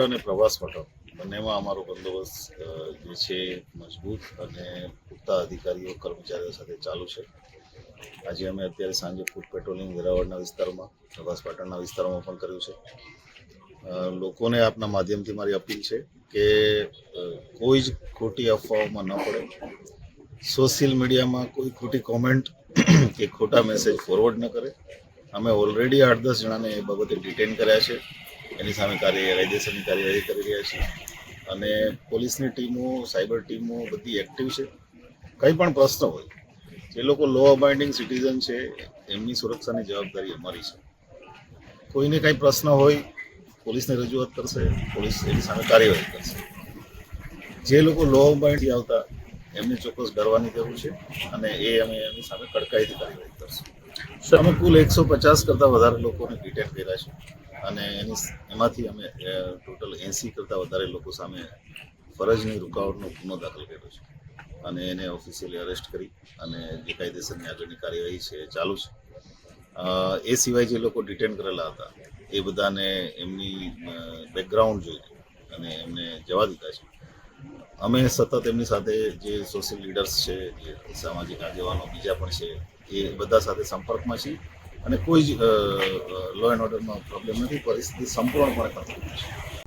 વેરાવળ અને પ્રવાસ મથક બંનેમાં અમારો બંદોબસ્ત જે છે મજબૂત અને પૂરતા અધિકારીઓ કર્મચારીઓ સાથે ચાલુ છે. આજે અમે અત્યારે સાંજે ફૂડ પેટ્રોલિંગ વેરાવળના વિસ્તારોમાં, પ્રભાસ પાટણના વિસ્તારોમાં પણ કર્યું છે. લોકોને આપના માધ્યમથી મારી અપીલ છે કે કોઈ જ ખોટી અફવાઓમાં ન પડે. સોશિયલ મીડિયામાં કોઈ ખોટી કોમેન્ટ કે ખોટા મેસેજ ફોરવર્ડ ન કરે. અમે ઓલરેડી 8-10 જણાને એ બાબતે ડિટેન કર્યા છે. એની સામે કાયદેસરની કાર્યવાહી કરી રહ્યા છીએ અને પોલીસની ટીમો, સાયબર ટીમો બધી એક્ટિવ છે. કંઈ પણ પ્રશ્ન હોય, જે લોકો લો અબાઇન્ડિંગ સિટીઝન છે એમની સુરક્ષાની જવાબદારી અમારી છે. કોઈને કંઈ પ્રશ્ન હોય, પોલીસને રજૂઆત કરશે, પોલીસ એની સામે કાર્યવાહી કરશે. જે લોકો લો અબાઇન્ડથી આવતા એમને ચોક્કસ ડરવાની જરૂર છે અને અમે એમની સામે કડકાઈથી કાર્યવાહી કરશું. અમે કુલ 150 કરતાં વધારે લોકોને ડિટેન કર્યા છે અને એમાંથી અમે ટોટલ 80 કરતાં વધારે લોકો સામે ફરજની રૂકાવટનો ગુનો દાખલ કર્યો છે અને એને ઓફિશિયલી અરેસ્ટ કરી અને જે કાયદેસરની આગળની કાર્યવાહી છે એ ચાલુ છે. એ સિવાય જે લોકો ડિટેન કરેલા હતા એ બધાને એમની બેકગ્રાઉન્ડ જોઈને અને એમને જવા દીધા છે. અમે સતત એમની સાથે જે સોશિયલ લીડર્સ છે, જે સામાજિક આગેવાનો બીજા પણ છે, એ બધા સાથે સંપર્કમાં છીએ અને કોઈ જ લો એન્ડ ઓર્ડરમાં પ્રોબ્લેમ નથી. પરિસ્થિતિ સંપૂર્ણપણે કંટ્રોલમાં છે.